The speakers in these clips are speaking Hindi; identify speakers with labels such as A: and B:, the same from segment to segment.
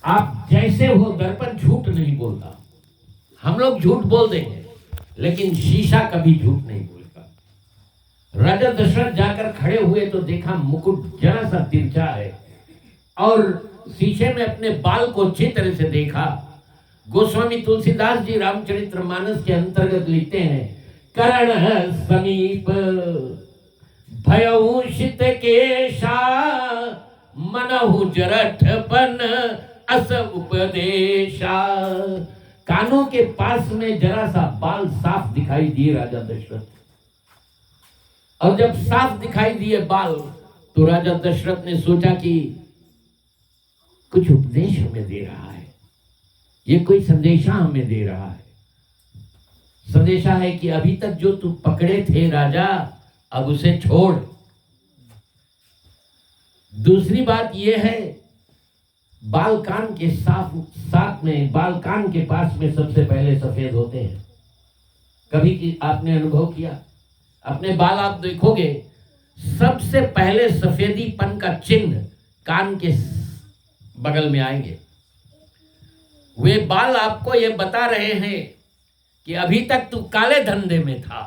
A: आप जैसे हो, दर्पण झूठ नहीं बोलता। हम लोग झूठ बोल देंगे, लेकिन शीशा कभी झूठ नहीं बोलता। राजा दशरथ जाकर खड़े हुए तो देखा मुकुट जरा सा तिरछा है, और शीशे में अपने बाल को अच्छी तरह से देखा। गोस्वामी तुलसीदास जी रामचरितमानस के अंतर्गत लिखते हैं, करण समीप भयउ शित केशा, मनहु जरठपन अस उपदेशा। कानों के पास में जरा सा बाल साफ दिखाई दिए राजा दशरथ, और जब साफ दिखाई दिए बाल तो राजा दशरथ ने सोचा कि कुछ उपदेश हमें दे रहा है, ये कोई संदेशा हमें दे रहा है। संदेशा है कि अभी तक जो तू पकड़े थे राजा, अब उसे छोड़। दूसरी बात यह है, बाल कान के साथ में बाल कान के पास में सबसे पहले सफेद होते हैं। कभी कि आपने अनुभव किया, अपने बाल आप देखोगे सबसे पहले सफेदीपन का चिन्ह कान के बगल में आएंगे। वे बाल आपको ये बता रहे हैं कि अभी तक तू काले धंधे में था,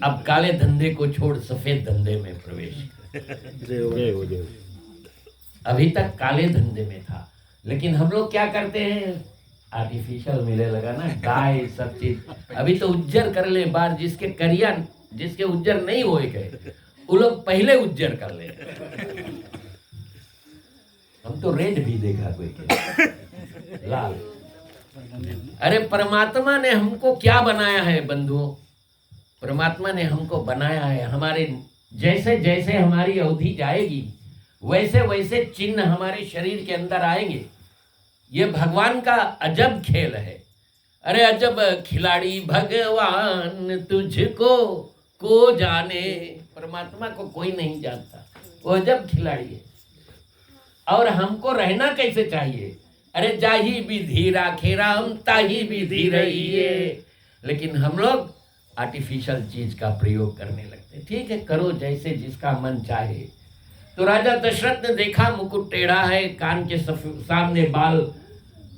A: अब काले धंधे को छोड़ सफेद धंधे में प्रवेश कर। अभी तक काले धंधे में था, लेकिन हम लोग क्या करते हैं, आर्टिफिशियल मिले लगा ना, डाई सब चीज। अभी तो उज्जर कर ले बार, जिसके उज्जर नहीं होए गए वो लोग पहले उज्जर कर ले। हम तो रेड भी देखा कोई लाल। अरे परमात्मा ने हमको क्या बनाया है बंधुओं, परमात्मा ने हमको बनाया है, हमारे जैसे जैसे हमारी अवधि जाएगी वैसे वैसे चिन्ह हमारे शरीर के अंदर आएंगे। ये भगवान का अजब खेल है। अरे अजब खिलाड़ी भगवान तुझको को जाने, परमात्मा को कोई नहीं जानता, वो अजब खिलाड़ी है। और हमको रहना कैसे चाहिए, अरे जाही विधि राखे राम ताही विधि रही है। लेकिन हम लोग आर्टिफिशियल चीज का प्रयोग करने लगते। ठीक है, करो जैसे जिसका मन चाहे। तो राजा दशरथ ने देखा मुकुट टेढ़ा है, कान के सामने बाल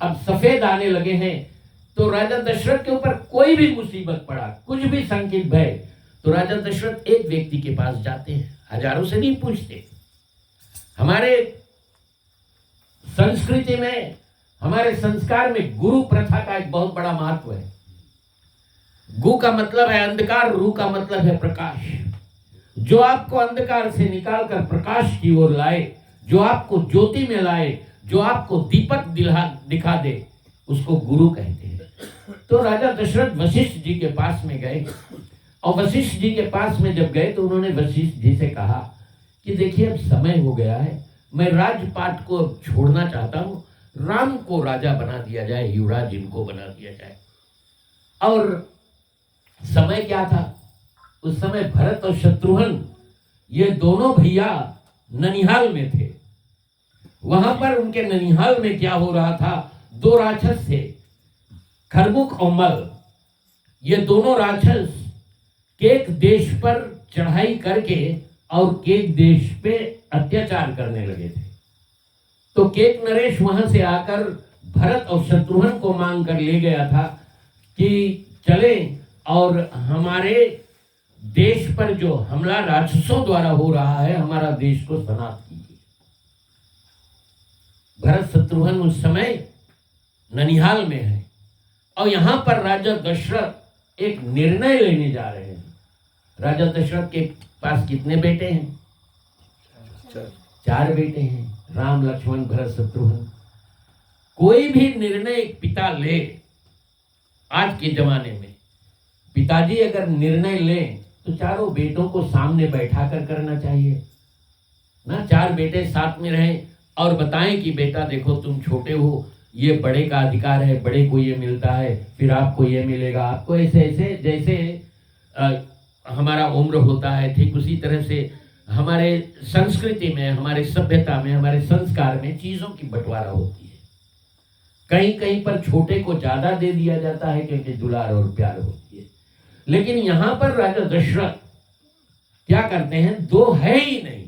A: अब सफेद आने लगे हैं। तो राजा दशरथ के ऊपर कोई भी मुसीबत पड़ा, कुछ भी संकट भय, तो राजा दशरथ एक व्यक्ति के पास जाते हैं, हजारों से नहीं पूछते। हमारे संस्कृति में, हमारे संस्कार में गुरु प्रथा का एक बहुत बड़ा महत्व है। गु का मतलब है अंधकार, रू का मतलब है प्रकाश। जो आपको अंधकार से निकालकर प्रकाश की ओर लाए, जो आपको ज्योति में लाए, जो आपको दीपक दिखा दे, उसको गुरु कहते हैं। तो राजा दशरथ वशिष्ठ जी के पास में गए, और वशिष्ठ जी के पास में जब गए तो उन्होंने वशिष्ठ जी से कहा कि देखिए अब समय हो गया है, मैं राजपाट को छोड़ना चाहता हूँ, राम को राजा बना दिया जाए, युवराज इनको बना दिया जाए। और समय क्या था उस समय, भरत और शत्रुघ्न ये दोनों भैया ननिहाल में थे। वहां पर उनके ननिहाल में क्या हो रहा था, दो राक्षस थे, खरमुख और मल। ये दोनों राक्षस केक देश पर चढ़ाई करके और केक देश पे अत्याचार करने लगे थे। तो केक नरेश वहां से आकर भरत और शत्रुघ्न को मांग कर ले गया था कि चले और हमारे देश पर जो हमला राक्षसों द्वारा हो रहा है, हमारा देश को समाप्त कीजिए। भरत शत्रुघ्न उस समय ननिहाल में है, और यहां पर राजा दशरथ एक निर्णय लेने जा रहे हैं। राजा दशरथ के पास कितने बेटे हैं, चार बेटे हैं, राम लक्ष्मण भरत शत्रुघ्न। कोई भी निर्णय एक पिता ले, आज के जमाने में पिताजी अगर निर्णय ले तो चारों बेटों को सामने बैठा कर करना चाहिए ना। चार बेटे साथ में रहें और बताएं कि बेटा देखो तुम छोटे हो, ये बड़े का अधिकार है, बड़े को ये मिलता है, फिर आपको ये मिलेगा, आपको ऐसे ऐसे जैसे हमारा उम्र होता है, ठीक उसी तरह से हमारे संस्कृति में, हमारे सभ्यता में, हमारे संस्कार में चीजों की बंटवारा होती है। कहीं कहीं पर छोटे को ज्यादा दे दिया जाता है क्योंकि दुलार और प्यार होती है। लेकिन यहां पर राजा दशरथ क्या करते हैं, दो है ही नहीं।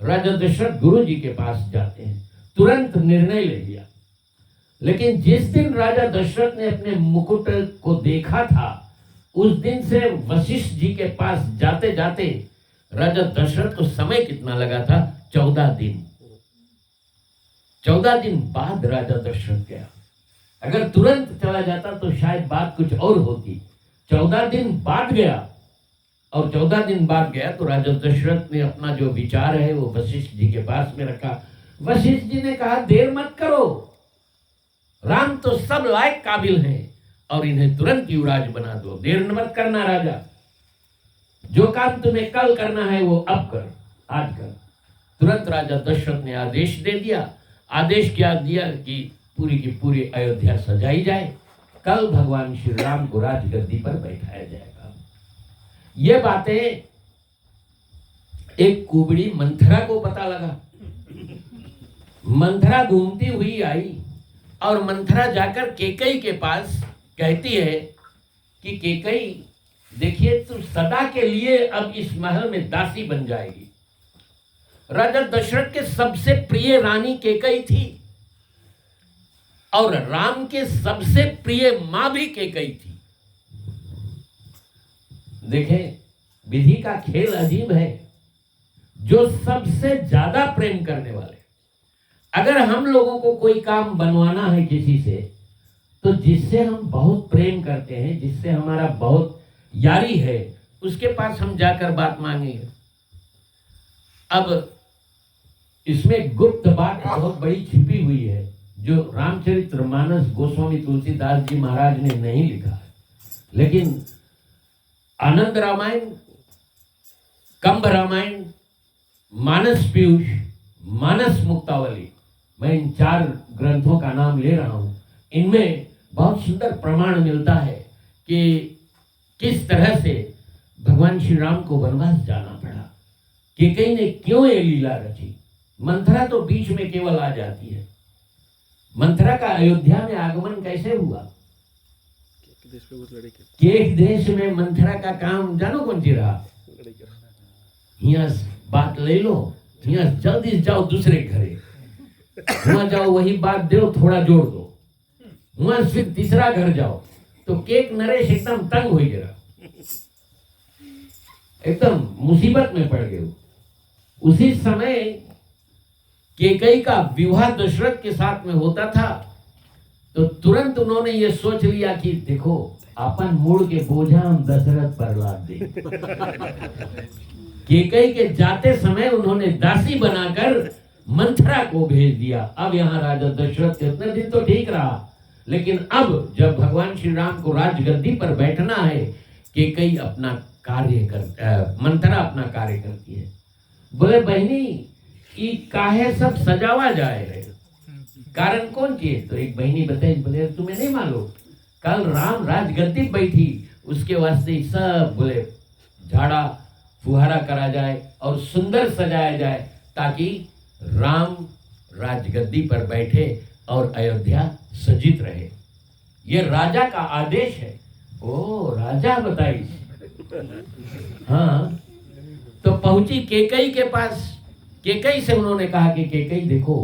A: राजा दशरथ गुरु जी के पास जाते हैं, तुरंत निर्णय ले लिया। लेकिन जिस दिन राजा दशरथ ने अपने मुकुट को देखा था, उस दिन से वशिष्ठ जी के पास जाते जाते राजा दशरथ को समय कितना लगा था? 14 दिन। 14 दिन बाद राजा दशरथ गया। अगर तुरंत चला जाता तो शायद बात कुछ और होती। 14 दिन बाद गया, और 14 दिन बाद गया तो राजा दशरथ ने अपना जो विचार है वो वशिष्ठ जी के पास में रखा। वशिष्ठ जी ने कहा, देर मत करो, राम तो सब लायक काबिल हैं और इन्हें तुरंत युवराज बना दो। देर मत करना राजा, जो काम तुम्हें कल करना है वो अब कर, आज कर। तुरंत राजा दशरथ ने आदेश दे दिया। आदेश क्या दिया कि पूरी की पूरी अयोध्या सजाई जाए, कल भगवान श्री राम को राजगद्दी पर बैठाया जाएगा। ये बातें एक कुबड़ी मंथरा को पता लगा। मंथरा घूमती हुई आई और मंथरा जाकर केकई के पास कहती है कि केकई, देखिए तू सदा के लिए अब इस महल में दासी बन जाएगी। राजा दशरथ के सबसे प्रिय रानी केकई थी और राम के सबसे प्रिय मां भी केकई थी। देखें, विधि का खेल अजीब है। जो सबसे ज्यादा प्रेम करने वाले, अगर हम लोगों को कोई काम बनवाना है किसी से, तो जिससे हम बहुत प्रेम करते हैं, जिससे हमारा बहुत यारी है, उसके पास हम जाकर बात मांगेंगे। अब इसमें गुप्त बात बहुत बड़ी छिपी हुई है, जो रामचरितमानस गोस्वामी तुलसीदास जी महाराज ने नहीं लिखा है, लेकिन आनंद रामायण, कंभ रामायण, मानस पीयूष, मानस मुक्तावली, मैं इन 4 ग्रंथों का नाम ले रहा हूं। इनमें बहुत सुंदर प्रमाण मिलता है कि किस तरह से भगवान श्री राम को वनवास जाना पड़ा, केकई ने क्यों ये लीला रची। मंथरा तो बीच में केवल आ जाती है। मंथरा का अयोध्या में आगमन कैसे हुआ? केक देश में मंथरा का काम जानो कौन सी रहा? यहाँ बात ले लो, यहाँ जल्दी जाओ दूसरे घरे, वहां जाओ वही बात दो, थोड़ा जोड़ दो, वहां फिर तीसरा घर जाओ। तो केक नरेश एकदम तंग हो गया, एकदम मुसीबत में पड़ गए। उसी समय केकई का विवाह दशरथ के साथ में होता था, तो तुरंत उन्होंने ये सोच लिया कि देखो, अपन मूड के बोझा हम दशरथ पर लाद दे। केकई के जाते समय उन्होंने दासी बनाकर मंथरा को भेज दिया। अब यहाँ राजा दशरथ कितने दिन तो ठीक रहा, लेकिन अब जब भगवान श्री राम को राजगद्दी पर बैठना है, केकई अपना कार्य मंथरा अपना कार्य करती है। बोले, बहनी ई काहे सब सजावा जाए रहे, कारण कौन किए? तो एक बहनी बताई, बोले तुम्हें नहीं मालूम, कल राम राजगद्दी बैठी, उसके वास्ते सब बोले झाड़ा फुहारा करा जाए और सुंदर सजाया जाए, ताकि राम राजगद्दी पर बैठे और अयोध्या सजित रहे। ये राजा का आदेश है। ओ राजा बताई। हाँ, तो पहुंची केकई के पास। केकई से उन्होंने कहा कि केकई देखो,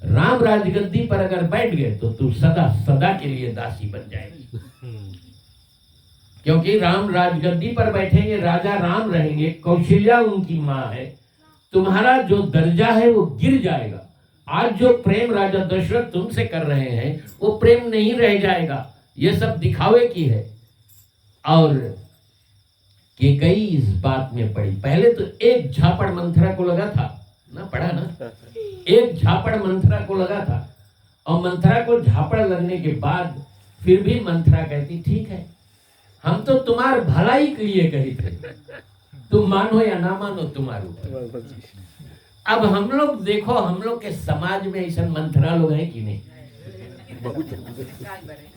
A: राम राजगद्दी पर अगर बैठ गए तो तू सदा सदा के लिए दासी बन जाएगी, क्योंकि राम राजगद्दी पर बैठेंगे, राजा राम रहेंगे, कौशल्या उनकी माँ है, तुम्हारा जो दर्जा है वो गिर जाएगा। आज जो प्रेम राजा दशरथ तुमसे कर रहे हैं वो प्रेम नहीं रह जाएगा, ये सब दिखावे की है। और केकई इस बात में पड़ी। पहले तो एक झापड़ मंथरा को लगा था ना, पढ़ा ना, एक झापड़ मंथरा को लगा था, और मंथरा को झापड़ लगने के बाद फिर भी मंथरा कहती ठीक है, हम तो तुम्हार भलाई के लिए कही थे, तुम मानो या ना मानो तुम्हारे ऊपर। अब हम लोग देखो, हम लोग के समाज में ऐसा मंथरा लोग हैं कि नहीं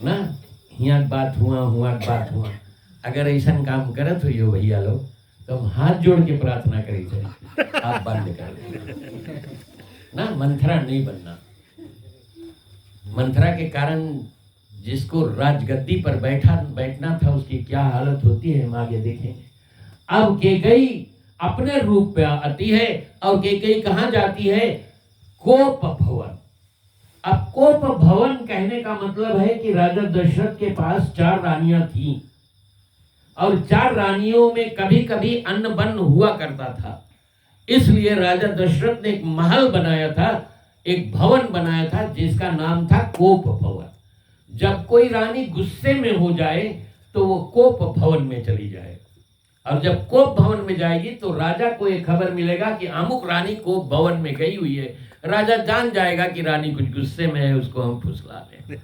A: ना, यहाँ बात हुआ। अगर ऐसा काम करत हो यो भैया लोग, तो हम हाथ जोड़ के प्रार्थना करी थे, आप बंद कर ना, मंथरा नहीं बनना। मंथरा के कारण जिसको राजगद्दी पर बैठना था, उसकी क्या हालत होती है हम आगे देखेंगे। अब केकई अपने रूप पे आती है, और केकई कहाँ जाती है? कोप भवन। अब कोप भवन कहने का मतलब है कि राजा दशरथ के पास 4 रानियां थीं और 4 रानियों में कभी कभी अन्न बन्न हुआ करता था। इसलिए राजा दशरथ ने एक महल बनाया था, एक भवन बनाया था जिसका नाम था कोप भवन। जब कोई रानी गुस्से में हो जाए तो वो कोप भवन में चली जाए, और जब कोप भवन में जाएगी तो राजा को ये खबर मिलेगा कि अमुक रानी कोप भवन में गई हुई है। राजा जान जाएगा कि रानी कुछ गुस्से में है, उसको हम फुसला लें।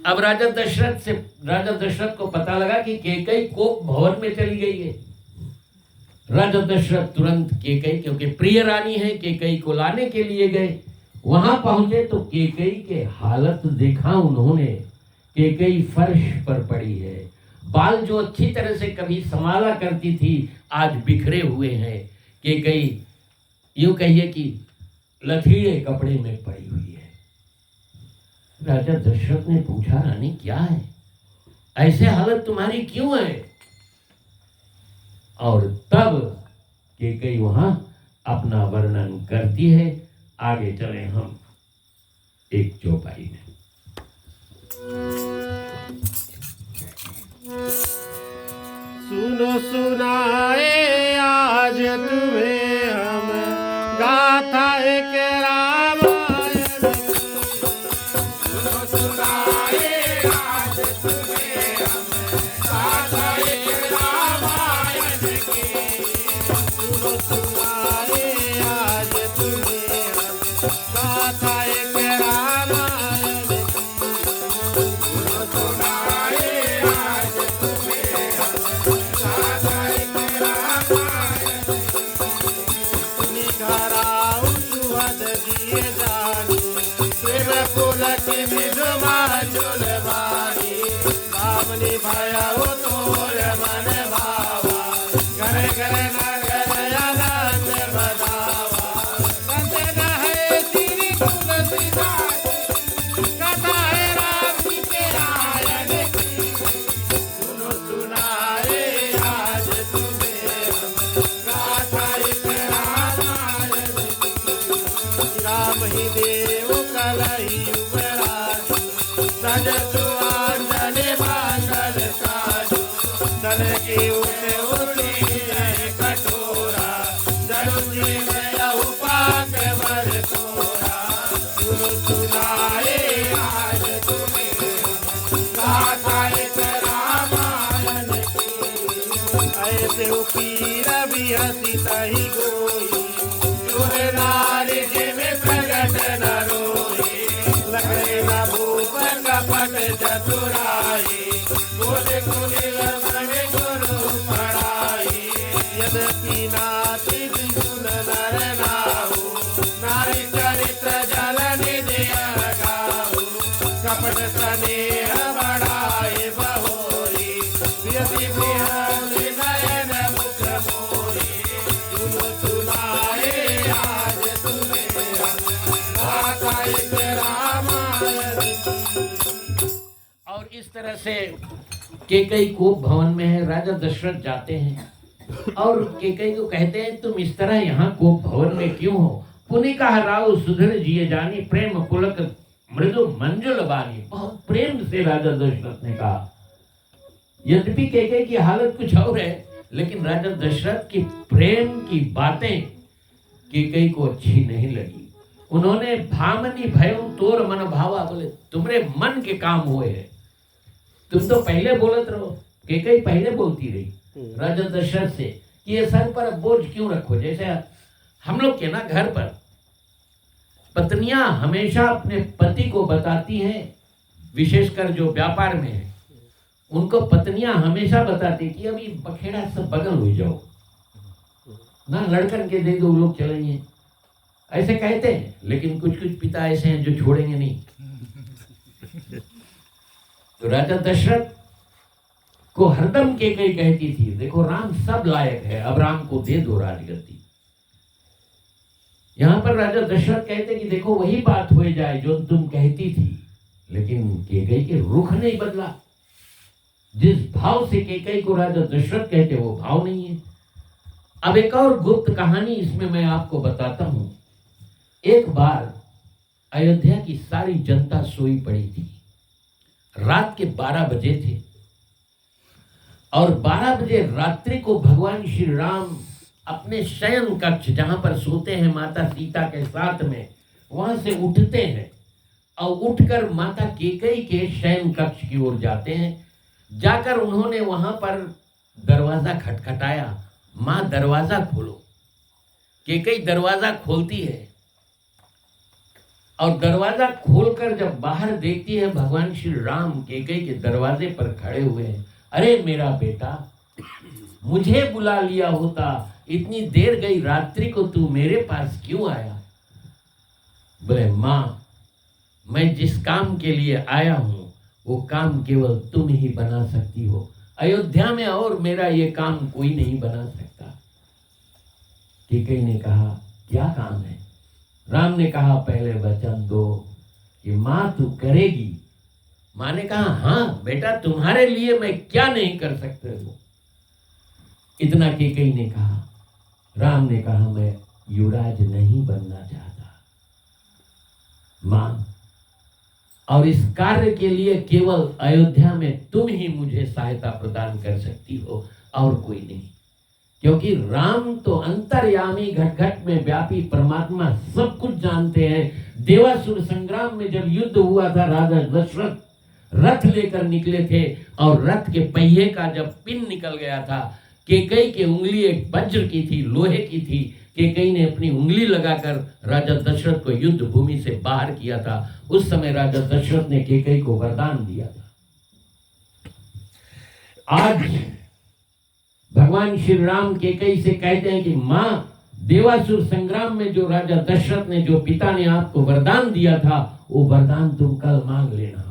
A: अब राजा दशरथ को पता लगा कि कैकेयी कोप भवन में चली गई है। राजा दशरथ तुरंत कैकेयी, क्योंकि प्रिय रानी है, कैकेयी को लाने के लिए गए। वहां पहुंचे तो कैकेयी के हालत देखा उन्होंने। कैकेयी फर्श पर पड़ी है, बाल जो अच्छी तरह से कभी संभाला करती थी आज बिखरे हुए हैं। कैकेयी यूं कहिए कि लथीड़े कपड़े में पड़ी हुई है। राजा दशरथ ने पूछा, रानी क्या है, ऐसे हालत तुम्हारी क्यों है? और तब कैकेयी वहां अपना वर्णन करती है। आगे चले हम एक चौपाई में।
B: सुनो सुनाए आज तुम्हें हम गाथा एक रामायण। सुनो सुनाए आज तुम्हें हम गाथा एक रामायण की। सुनो सुनाए आज तुम्हें हम गाथा एक रामायण की। सुनो सुनाए आज तुम्हें हम गाथा एक रामायण की। निघराऊ सुहद दिए जानी, प्रेम पुलक विधुमा झुलवानी। बामनी भया हो तोर मन भावा, घर घर नगर आनंद बधावा। संत है श्री तुलसीदास, कथा है राम के रायन की। सुनो सुनाए आज तुम्हें हम गाथा एक रामायण की। राम ही देव कलही युवराज, सजतु आंजलि मांगल काजु। दल की उठे उठी है कठोरा, दरुजी में यहु पाक वर तोरा। सुनो सुनाए आज तुम्हें हम गाथा एक रामायण की। ऐसे उपीर भी हसी तही गोई, चोर नारी जिमें प्रगट न रोई। लखने न भूप कपट चतुराई, गोद कुलिल मन गुरु पढ़ाई। यद्यपि नाति द्विगुण नर नाहु, नारी चरित्र जल निधि गाहु। कपट स्नेह बढ़ाए बहोरी, यदि बिहरि नयन मुख मोरी। सुनो सुनाए आज तुम्हें हम गाथा एक रामायण की।
A: और इस तरह से कैकेयी कोप भवन में है। राजा दशरथ जाते हैं और कैकेयी को कहते हैं, तुम इस तरह यहाँ कोप भवन में क्यों हो? पुनिका हराओ सुधर जिए जानी, प्रेम पुलक मृदु मंजुल बानी। बहुत प्रेम से राजा दशरथ ने कहा। यद्यपि कैकेयी की हालत कुछ और है, लेकिन राजा दशरथ की प्रेम की बातें कैकेयी को अच्छी नहीं लगी। उन्होंने भामनी भयउ तोर मन भावा, बोले तुम्हारे मन के काम हुए हैं, तुम तो पहले बोलत रहो। कैकेयी पहले बोलती रही राजा दशरथ से कि ये सर पर बोझ क्यों रखो। जैसे हम लोग के ना घर पर पत्नियां हमेशा अपने पति को बताती हैं, विशेषकर जो व्यापार में है, उनको पत्नियां हमेशा बताती कि अभी बखेड़ा सब बगल हो जाओ ना, लड़कन के दे दो लोग चलेंगे, ऐसे कहते हैं। लेकिन कुछ कुछ पिता ऐसे हैं जो छोड़ेंगे नहीं। तो राजा दशरथ को हरदम कैकेयी कहती थी, देखो राम सब लायक है, अब राम को दे दो राजगद्दी। यहां पर राजा दशरथ कहते कि देखो वही बात हो जाए जो तुम कहती थी। लेकिन कैकेयी के रुख नहीं बदला। जिस भाव से कैकेयी को राजा दशरथ कहते वो भाव नहीं है। अब एक और गुप्त कहानी इसमें मैं आपको बताता हूं। एक बार अयोध्या की सारी जनता सोई पड़ी थी। रात के 12 बजे थे और 12 बजे रात्रि को भगवान श्री राम अपने शयन कक्ष, जहां पर सोते हैं माता सीता के साथ में, वहां से उठते हैं और उठकर माता कैकेयी के शयन कक्ष की ओर जाते हैं। जाकर उन्होंने वहां पर दरवाजा खटखटाया, मां दरवाजा खोलो। कैकेयी दरवाजा खोलती है और दरवाजा खोलकर जब बाहर देखती है भगवान श्री राम कैकेयी के दरवाजे पर खड़े हुए हैं। अरे मेरा बेटा, मुझे बुला लिया होता, इतनी देर गई रात्रि को तू मेरे पास क्यों आया? बोले मां, मैं जिस काम के लिए आया हूं वो काम केवल तुम ही बना सकती हो। अयोध्या में और मेरा ये काम कोई नहीं बना सकता। कैकेयी ने कहा क्या काम है? राम ने कहा पहले वचन दो कि मां तू करेगी। मां ने कहा हाँ बेटा, तुम्हारे लिए मैं क्या नहीं कर सकते हो। इतना कैकेयी ने कहा। राम ने कहा मैं युवराज नहीं बनना चाहता मां, और इस कार्य के लिए केवल अयोध्या में तुम ही मुझे सहायता प्रदान कर सकती हो और कोई नहीं। क्योंकि राम तो अंतर्यामी, घट घट में व्यापी परमात्मा, सब कुछ जानते हैं। देवासुर संग्राम में जब युद्ध हुआ था, राजा दशरथ रथ लेकर निकले थे और रथ के पहिए का जब पिन निकल गया था, कैकेयी की उंगली एक वज्र की थी, लोहे की थी। कैकेयी ने अपनी उंगली लगाकर राजा दशरथ को युद्ध भूमि से बाहर किया था। उस समय राजा दशरथ ने कैकेयी को वरदान दिया था। आज भगवान श्री राम कैकेयी से कहते हैं कि मां, देवासुर संग्राम में जो राजा दशरथ ने, जो पिता ने आपको वरदान दिया था, वो वरदान तुम कल मांग लेना।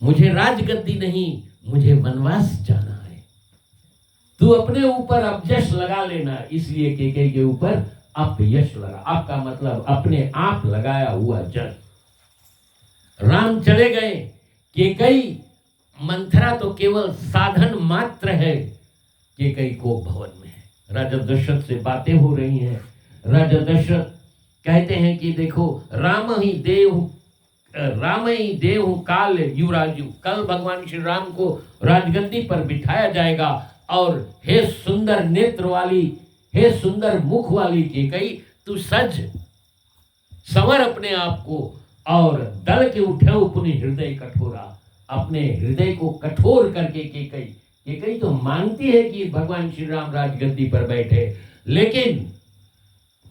A: मुझे राजगद्दी नहीं, मुझे वनवास जाना है। तू अपने ऊपर अपयश लगा लेना। इसलिए कैकेयी के ऊपर अपयश लगा। आपका मतलब अपने आप लगाया हुआ जश। राम चले गए। कैकेयी, मंथरा तो केवल साधन मात्र है। कैकेयी कोप भवन में है। राजा दशरथ से बातें हो रही हैं। राजा दशरथ कहते हैं कि देखो, राम ही देव काल युवराजु। कल भगवान श्री राम को राजगद्दी पर बिठाया जाएगा और हे सुंदर नेत्र वाली, हे सुंदर मुख वाली कैकेयी, तू सज संवर अपने आप को और दल के उठे पुनि हृदय कठोरा। अपने हृदय को कठोर करके कैकेयी तो मानती है कि भगवान श्री राम राजगद्दी पर बैठे, लेकिन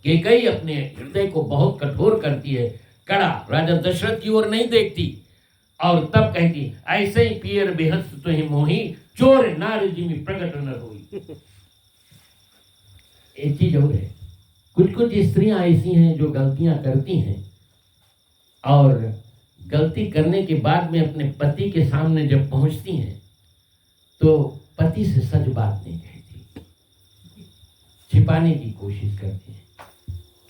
A: कैकेयी अपने हृदय को बहुत कठोर करती है, कड़ा। राजा दशरथ की ओर नहीं देखती और तब कहती, ऐसे ही पियर बेहस्त तो ही मोही, चोर नार जिमी प्रकट न होई। एक चीज और है, कुछ कुछ स्त्रियां ऐसी हैं जो गलतियां करती हैं और गलती करने के बाद में अपने पति के सामने जब पहुंचती हैं तो पति से सच बात नहीं कहती, छिपाने की कोशिश करती है।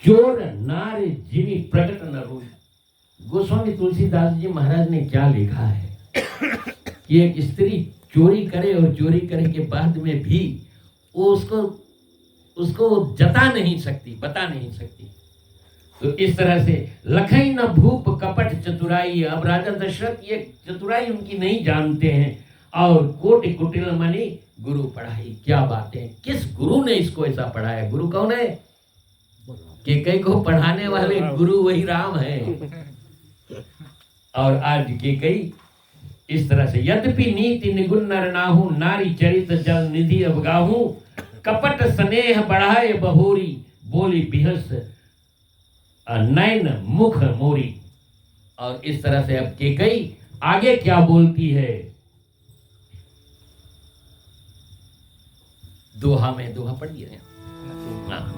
A: चोर नार जिमी प्रकट न होई। गोस्वामी तुलसीदास जी महाराज ने क्या लिखा है कि एक स्त्री चोरी करे और चोरी करने के बाद में भी वो उसको जता नहीं सकती, बता नहीं सकती। तो इस तरह से लखई न भूप कपट चतुराई। अब राजा दशरथ ये चतुराई उनकी नहीं जानते हैं। और कोटि कुटिल मणि गुरु पढ़ाई। क्या बातें, किस गुरु ने इसको ऐसा पढ़ाया? गुरु कौन है? कैकेयी को पढ़ाने वाले गुरु वही राम है। और आज कैकेयी इस तरह से, यद्यपि नीति निगुण नर नाहू, नारी चरित जल निधि अवगाहू, कपट स्नेह बढ़ाए बहोरी, बोली बिहस नयन मुख मोरी। और इस तरह से अब कैकेयी आगे क्या बोलती है? दोहा में, दोहा पढ़िए,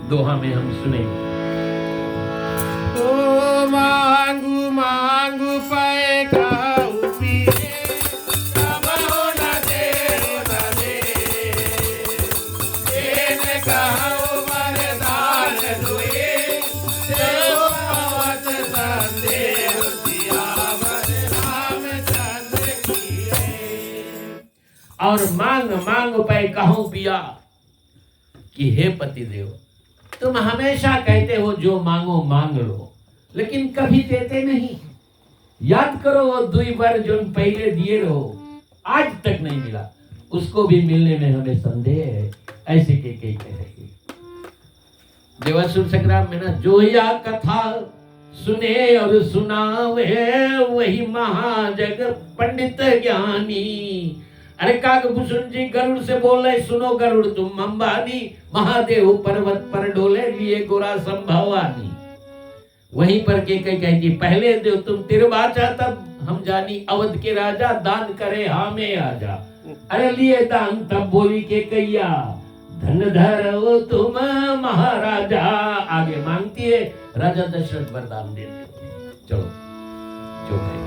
A: दोहा में हम सुनेंगे।
B: ओ मांगू मांगू पाए खाऊ पिए, तब हो न दे देने कहो वरदान दुए, देव पवत संदेह सियावर रामचंद्र की है।
A: और मांग मांग पाए कहूं पिया कि हे पति देव, तुम हमेशा कहते हो जो मांगो मांग लो, लेकिन कभी देते नहीं। याद करो वो 2 बार जो पहले दिए रहो, आज तक नहीं मिला, उसको भी मिलने में हमें संदेह है। ऐसे के कह रही देवासुर संग्राम में ना, जो या कथा सुने और सुनावे वही महाजग पंडित ज्ञानी। अरे काकभूषण जी गरुड़ से बोल रहे, सुनो गरुड़ तुम अंबानी, महादेव पर्वत पर डोले लिए गोरा संभवानी। वहीं पर के कहती, पहले देव तुम तिरबाचा तब हम जानी, अवध के राजा दान करे हमें आजा। अरे लिए दान तब बोली के कैया, धन धरो तुम महाराजा। आगे मांगती है, राजा दशरथ वरदान देते। चलो जो है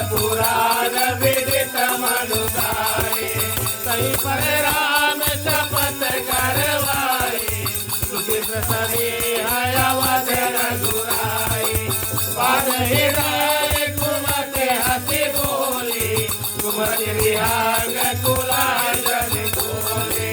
B: पुराण विदित मनुसारे, सही पर राम शपथ करवाए, सुखित सभी अवध रघुराए। बाद हृदय कुमति हंसी बोली, कुमति विहांग कुलाजन बोले।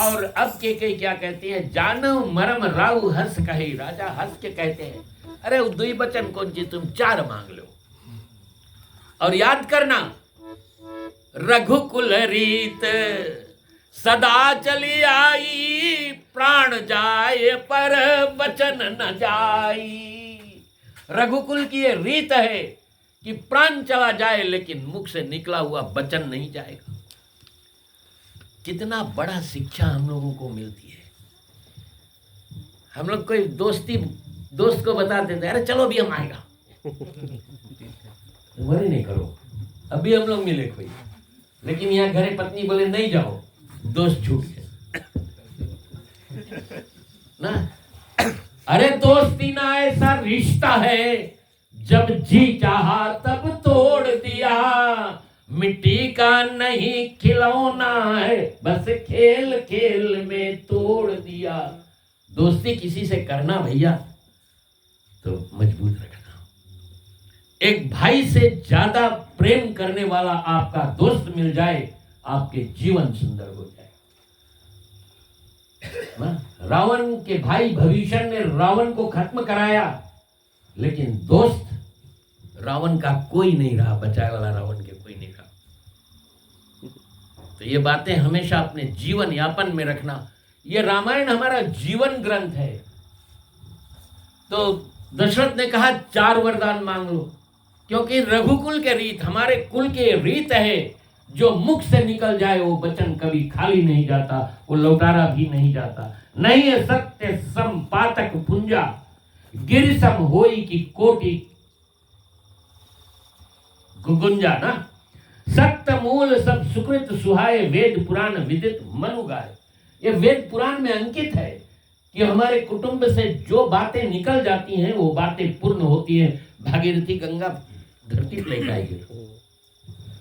A: और अब के क्या कहती है, जानो मरम राउ हंस कहे। राजा हंस के कहते हैं, अरे दुई बचन कौन जी, तुम 4 मांग लो। और याद करना, रघुकुल रीत सदा चली आई, प्राण जाए पर वचन न जाई। रघुकुल की ये रीत है कि प्राण चला जाए लेकिन मुख से निकला हुआ वचन नहीं जाएगा। कितना बड़ा शिक्षा हम लोगों को मिलती है। हम लोग कोई दोस्त को बता देते, अरे चलो अभी हम आएगा, वही नहीं करो, अभी हम लोग मिले कोई। लेकिन यहाँ घरे पत्नी बोले नहीं जाओ, दोस्त छूट गए ना। अरे दोस्ती ना ऐसा रिश्ता है, जब जी चाहा तब तोड़ दिया। मिट्टी का नहीं खिलौना है, बस खेल खेल में तोड़ दिया। दोस्ती किसी से करना भैया तो मजबूत रखना। एक भाई से ज्यादा प्रेम करने वाला आपका दोस्त मिल जाए, आपके जीवन सुंदर हो जाए। रावण के भाई भविष्य ने रावण को खत्म कराया, लेकिन दोस्त रावण का कोई नहीं रहा, बचाए वाला रावण के कोई नहीं रहा। तो ये बातें हमेशा अपने जीवन यापन में रखना। ये रामायण हमारा जीवन ग्रंथ है। तो दशरथ ने कहा 4 वरदान मांग लो, क्योंकि रघुकुल के रीत, हमारे कुल के रीत है, जो मुख से निकल जाए वो वचन कभी खाली नहीं जाता, वो लौटारा भी नहीं जाता। नहीं है सत्य सम पातक पुंजा, गिरिसम होई की कोटि गुंजा ना। सत्य मूल सब सुकृत सुहाए, वेद पुराण विदित मनु गाए। ये वेद पुराण में अंकित है कि हमारे कुटुंब से जो बातें निकल जाती हैं वो बातें पूर्ण होती हैं। भागीरथी गंगा धरती पर लेकर आएगी।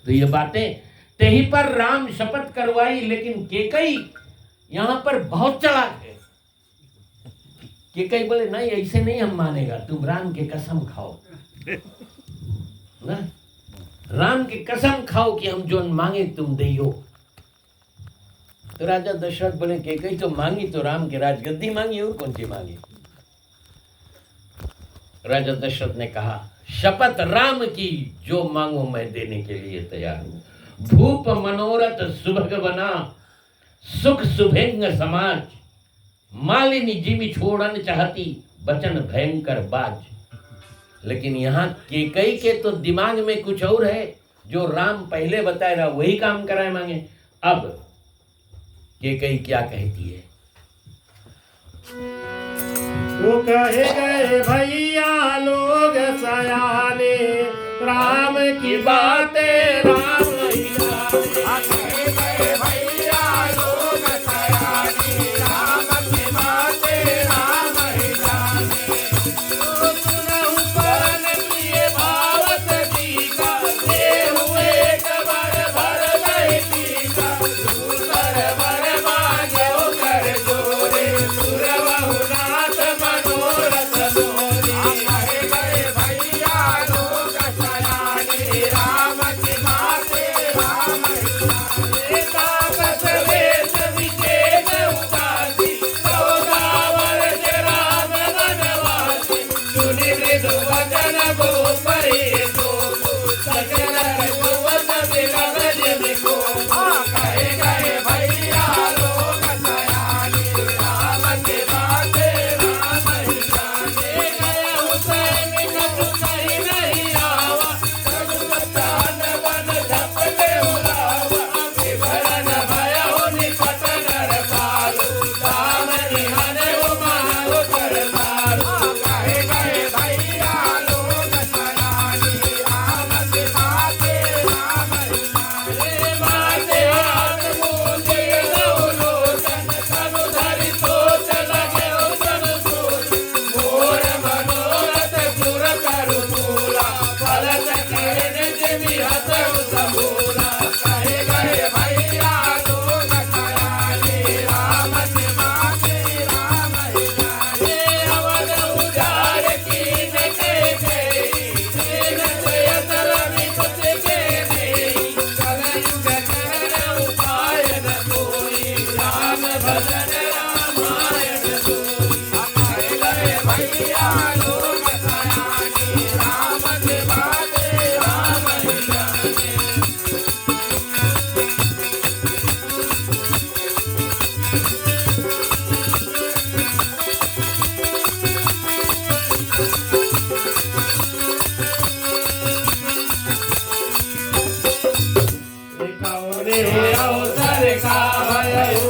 A: तो ये बातें तेही पर राम शपथ करवाई, लेकिन केकई यहां पर बहुत चालाक है। केकई बोले नहीं, ऐसे नहीं हम मानेगा, तुम राम की कसम खाओ ना, राम की कसम खाओ कि हम जो मांगे तुम देयो। तो राजा दशरथ बोले केकई तो मांगी तो राम की राजगद्दी मांगी, और कौन सी मांगी। राजा दशरथ ने कहा शपथ राम की, जो मांगो मैं देने के लिए तैयार हूं। भूप मनोरथ सुभग बना, सुख सुभेंग समाज, मालिनी जिमी छोड़न चाहती, बचन भयंकर बाज। लेकिन यहाँ केकई के तो दिमाग में कुछ और है, जो राम पहले बताए रहा वही काम कराए मांगे। अब केकई क्या कहती है।
B: वो कहे गए भैया लोग सयाने, राम की बातें राम ही जाने। कहे गए भैया लोग सयाने, राम की बातें राम ही जाने। तो सुनहु परन किए भावत जी का, ये हुए कबर भर गई टीका। दूसर बर मांगो कर जोरे, सुरवहु नाथ मनोरथ मोरे। कहे गए भैया लोग सयाने, राम की बातें राम ही जाने। ताकत वेश विशेष उदासी, 14 वर्ष राम वनवासी। सुनि मृदु वचन गोपरि गोपु, सजन रघुवत बिरह जिमि कोपु। कहे गए भैया लोग सयाने, राम की बातें राम ही जाने। गए हुसैन कछु कही नहीं आवा, रघुपतान बन झपटे उलावा। विभरन भयउ निपट नर पालु, राम निहनउ मनउ करतारु। कहे गए भैया लोग सयाने, राम की बातें राम ही जाने। माते हाथ मूंदे लहु लोचन, तनु धरि सोच लगे जन सोच। मोर मनोरथ पुर करु पूरा, फलत किरण जिमि हसउ सबूरा। कहे गए भैया लोग सयाने, राम की बातें राम ही जाने। अवध उजाड़ कीन के गई, दीन जयत रवि कुछ के देई। कलयुग चरण उपाय न कोई, राम भजन रामायण सोई। कहे गए भैया लोग सयाने, राम की बातें राम ही जाने। कौने अवसर का भयउ,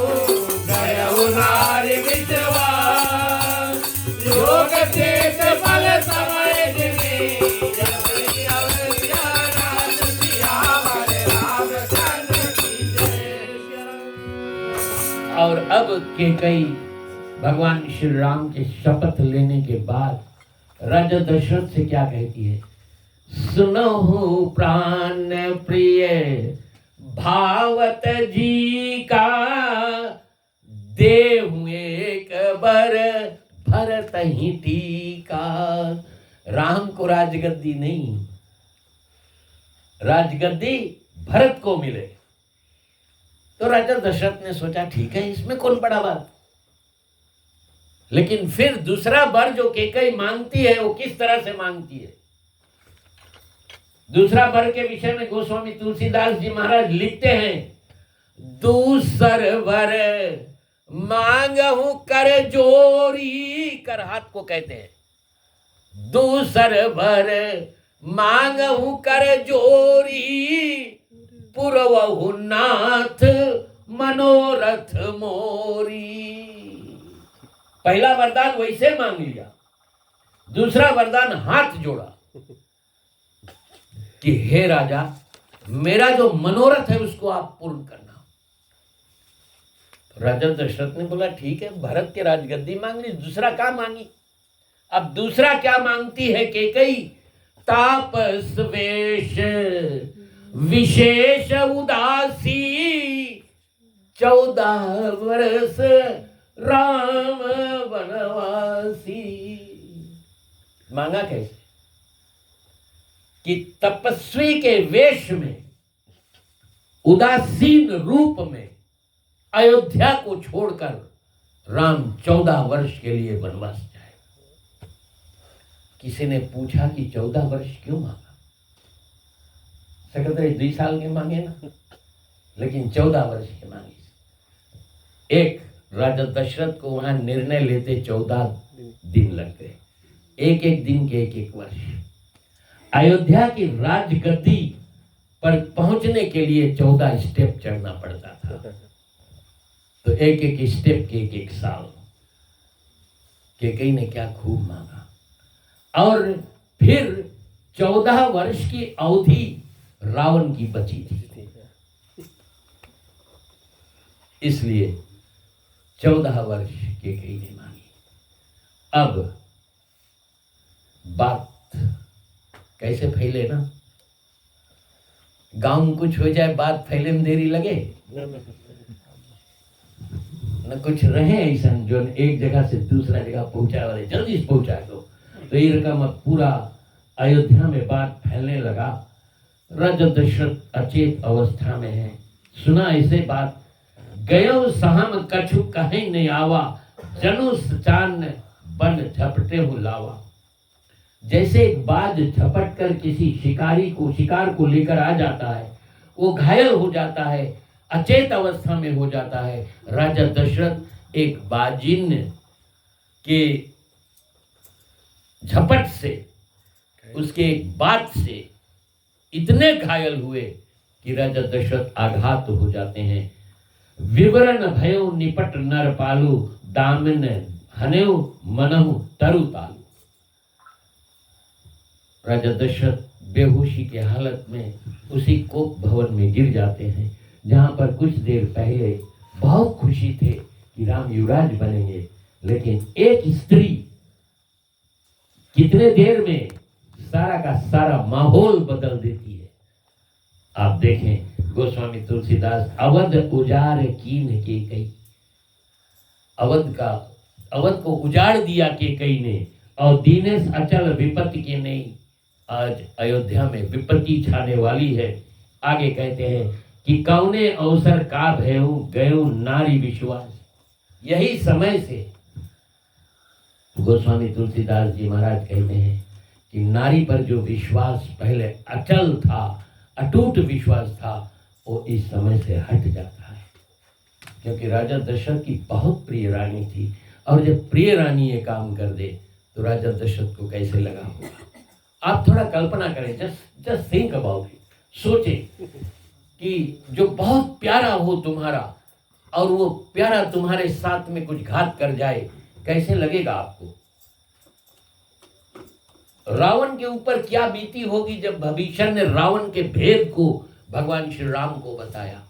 B: गयउ नारि विचवान। योग चेत फल समय जिमि, जबरि अवज्ञा नाथ सियावर रामचंद्र की जय।
A: और अब केकई भगवान श्री राम के शपथ लेने के बाद राजा दशरथ से क्या कहती है। सुनहु प्राण प्रिय भावत जी का, देहु एक बर भरत ही टीका। राम को राजगद्दी नहीं, राजगद्दी भरत को मिले। तो राजा दशरथ ने सोचा ठीक है, इसमें कौन बड़ा बात। लेकिन फिर दूसरा वर जो केकई मांगती है वो किस तरह से मांगती है। दूसरा वर के विषय में गोस्वामी तुलसीदास जी महाराज लिखते हैं, दूसर वर मांगहु कर जोरी, कर हाथ को कहते हैं। दूसर वर मांगहु कर जोरी, पुरवहु नाथ मनोरथ मोरी। पहला वरदान वैसे मांग लिया, दूसरा वरदान हाथ जोड़ा कि हे राजा, मेरा जो मनोरथ है उसको आप पूर्ण करना। राजा दशरथ ने बोला ठीक है, भरत के राजगद्दी मांग ली, दूसरा क्या मांगी? अब दूसरा क्या मांगती है कैकेयी? तापस वेश विशेष उदासी 14 वर्ष राम वनवासी। मांगा कैसे? कि तपस्वी के वेश में, उदासीन रूप में अयोध्या को छोड़कर राम 14 वर्ष के लिए वनवास जाए। किसी ने पूछा कि 14 वर्ष क्यों मांगा? सेक्रेटरी 2 साल के मांगे ना, लेकिन 14 वर्ष के मांगे। एक राजा दशरथ को वहां निर्णय लेते 14 दिन लग गए, एक एक दिन के 1-1 वर्ष। अयोध्या की राजगद्दी पर पहुंचने के लिए 14 स्टेप चढ़ना पड़ता था, तो एक एक स्टेप के 1-1 साल। कैकेयी ने क्या खूब मांगा। और फिर 14 वर्ष की अवधि रावण की बची थी, इसलिए 14 वर्ष कैकेयी ने मांगी। अब बात कैसे फैले ना, गांव में कुछ हो जाए, बात फैले में देरी लगे न, कुछ रहे ऐसा जो एक जगह से दूसरा जगह पहुंचा वाले जल्दी से पहुंचा दो। तो ये रकम अब पूरा अयोध्या में बात फैलने लगा। राजा दशरथ अचेत अवस्था में है। सुना ऐसे बात, गयो सहम कछु कहीं नहीं आवा, जनु चान बन झपटे हो लावा। जैसे एक बाज झपट कर किसी शिकार को लेकर आ जाता है, वो घायल हो जाता है, अचेत अवस्था में हो जाता है। राजा दशरथ एक बाजिन के झपट से, उसके एक बात से इतने घायल हुए कि राजा दशरथ आघात हो जाते हैं। विवरण भयो निपट नर पालू, दामन हनेऊ मनहु तरु तालू। राजा दशरथ बेहोशी के हालत में उसी कोप भवन में गिर जाते हैं, जहां पर कुछ देर पहले बहुत खुशी थे कि राम युवराज बनेंगे, लेकिन एक स्त्री कितने देर में सारा का सारा माहौल बदल देती है। आप देखें गोस्वामी तुलसीदास, अवध उजाड़ कीन कैकेयी, अवध को उजाड़ दिया कैकेयी ने, और दीनेश अचल विपत्ति के नहीं। आज अयोध्या में विपत्ति छाने वाली है। आगे कहते हैं कि कौने अवसर का भयऊ गयो नारी विश्वास। यही समय से गोस्वामी तुलसीदास जी महाराज कहते हैं कि नारी पर जो विश्वास पहले अचल था, अटूट विश्वास था, वो इस समय से हट जाता है। क्योंकि राजा दशरथ की बहुत प्रिय रानी थी, और जब प्रिय रानी ये काम कर दे तो राजा दशरथ को कैसे लगा होगा। आप थोड़ा कल्पना करें, जस्ट थिंक अबाउट इट। सोचें कि जो बहुत प्यारा हो तुम्हारा, और वो प्यारा तुम्हारे साथ में कुछ घात कर जाए, कैसे लगेगा आपको। रावण के ऊपर क्या बीती होगी जब भविष्य ने रावण के भेद को भगवान श्री राम को बताया।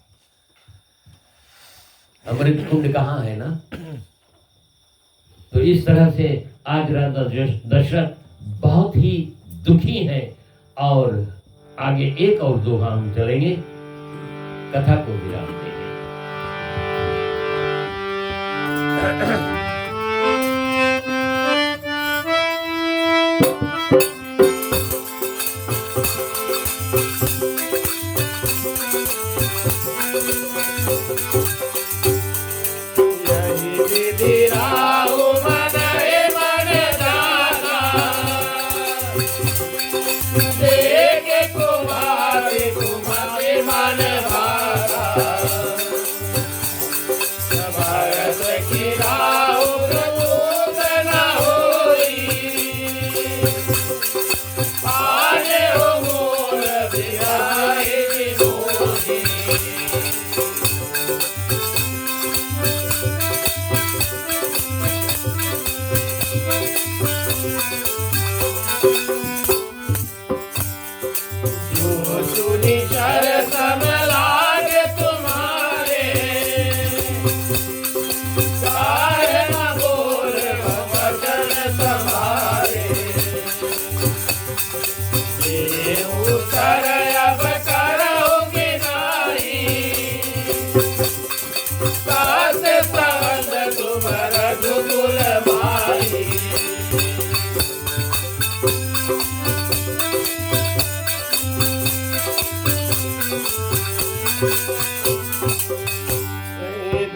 A: अमृत कुंड कहाँ है ना। तो इस तरह से आज राजा दशरथ बहुत ही दुखी है। और आगे 1 और 2 हम चलेंगे, कथा को विराम देंगे।
B: यही विधि राहु मन हे मन दाता, देखे कुमारी कुमारी मन भाता। भरत की राहु प्रभुत न होई, आने हो मूल बिहारी विनोदी। जो सुनी शर सब लागे तुम्हारे,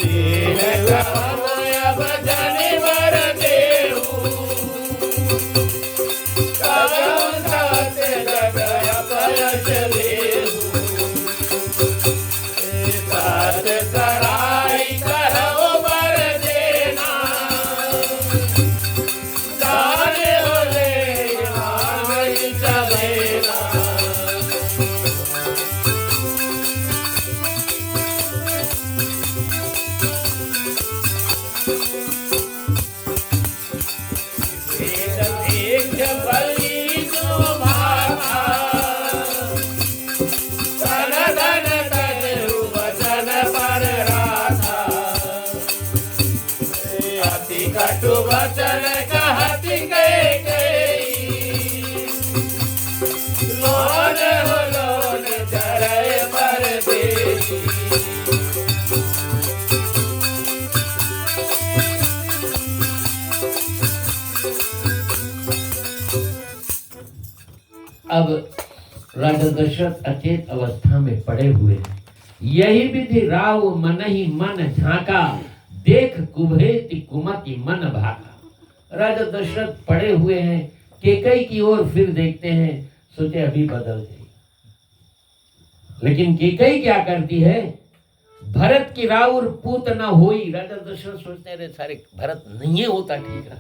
B: दीन काम अब जनि वर देहु कबहु साथ जग अपयश देहु साथ सराई करहु वर देना जाने होले आंगन चलेना एक बलि जो भागा तन धन तनु वचन पर राधा अति कटु वचन कहति कई लोन हो लोन चरय पर देती
A: अब राजा दशरथ अचेत अवस्था में पड़े हुए हैं। यही विधि राव मन ही मन झांका देख कुभेति कुमति मन भागा। राजा दशरथ पड़े हुए हैं, केकई की ओर फिर देखते हैं, सोचे अभी बदल गई। लेकिन केकई क्या करती है, भरत की राउर पूत न होई। राजा दशरथ सोचते रहे सारे भरत नहीं होता ठीक है।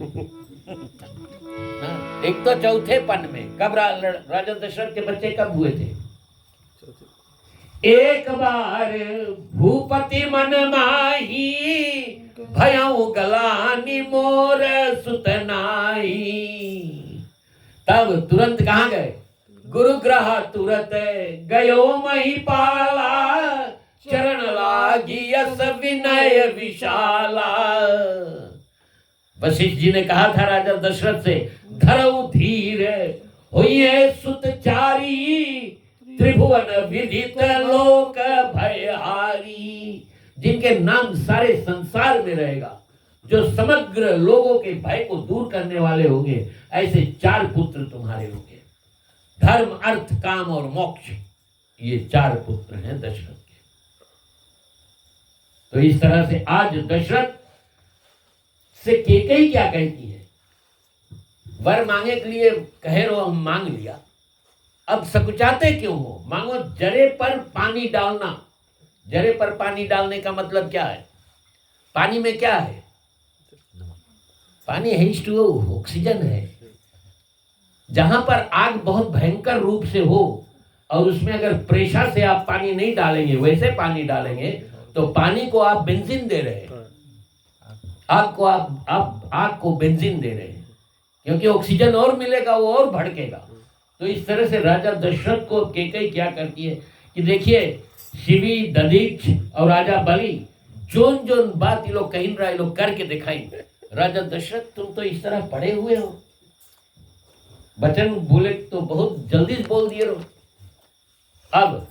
A: एक तो चौथे पन में कब राजा दशरथ के बच्चे कब हुए थे? एक बार भूपति मन माही भयउ गलानी मोर सुतनाई। तब तुरंत कहाँ गए? गुरु ग्रह तुरत गयो महिपाला चरण लागी यस विनय विशाला। वशिष्ठ जी ने कहा था राजा दशरथ से, धरऊ धीर होइए सुतचारी त्रिभुवन विदित लोक भयहारी। जिनके नाम सारे संसार में रहेगा, जो समग्र लोगों के भय को दूर करने वाले होंगे, ऐसे 4 पुत्र तुम्हारे होंगे। धर्म अर्थ काम और मोक्ष, ये 4 पुत्र हैं दशरथ के। तो इस तरह से आज दशरथ से केकई क्या कहती है, वर मांगे के लिए कहे रहो हम मांग लिया, अब सकुचाते क्यों हो? मांगो जरे पर पानी डालना। जरे पर पानी डालने का मतलब क्या है? पानी में क्या है? पानी H2O ऑक्सीजन है। जहां पर आग बहुत भयंकर रूप से हो और उसमें अगर प्रेशर से आप पानी नहीं डालेंगे, वैसे पानी डालेंगे, तो पानी को आप बेंजीन दे रहे हैं। आग को आप आग को बेंजीन दे रहे हैं, क्योंकि ऑक्सीजन और मिलेगा वो और भड़केगा। तो इस तरह से राजा दशरथ को केकई क्या करती है कि देखिए, शिवी दधीच और राजा बलि जोन जोन बात ये लोग कहीं रहा, लोग करके दिखाएंगे। राजा दशरथ तुम तो इस तरह पड़े हुए हो, वचन बोले तो बहुत जल्दी बोल दिए रहो। अब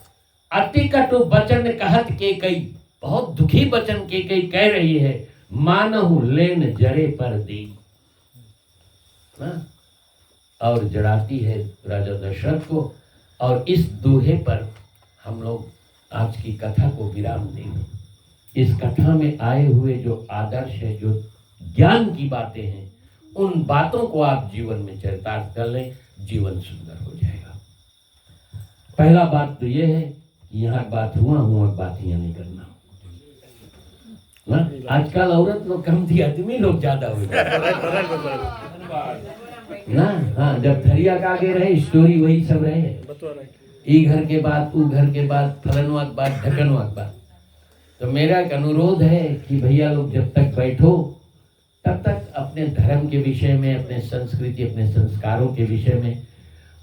A: अति कटु वचन कहत केकई, बहुत दुखी वचन केकई कह रही है, मानहु लेन जरे पर दी। और जड़ाती है राजा दशरथ को। और इस दोहे पर हम लोग आज की कथा को विराम देंगे। इस कथा में आए हुए जो आदर्श है, जो ज्ञान की बातें हैं, उन बातों को आप जीवन में चरितार्थ कर लें, जीवन सुंदर हो जाएगा। पहला बात तो यह है कि यहाँ बात हुआ बात यहाँ नहीं करना। आजकल औरत लोग कम थी, आदमी लोग ज्यादा हो गए ना। हाँ, जब थरिया का आगे रहे स्टोरी वही सब रहे, ई घर के बाद ऊ घर के बाद फलनवा के बाद ढकनवा के बाद। तो मेरा एक अनुरोध है कि भैया लोग जब तक बैठो तब तक अपने धर्म के विषय में, अपने संस्कृति, अपने संस्कारों के विषय में,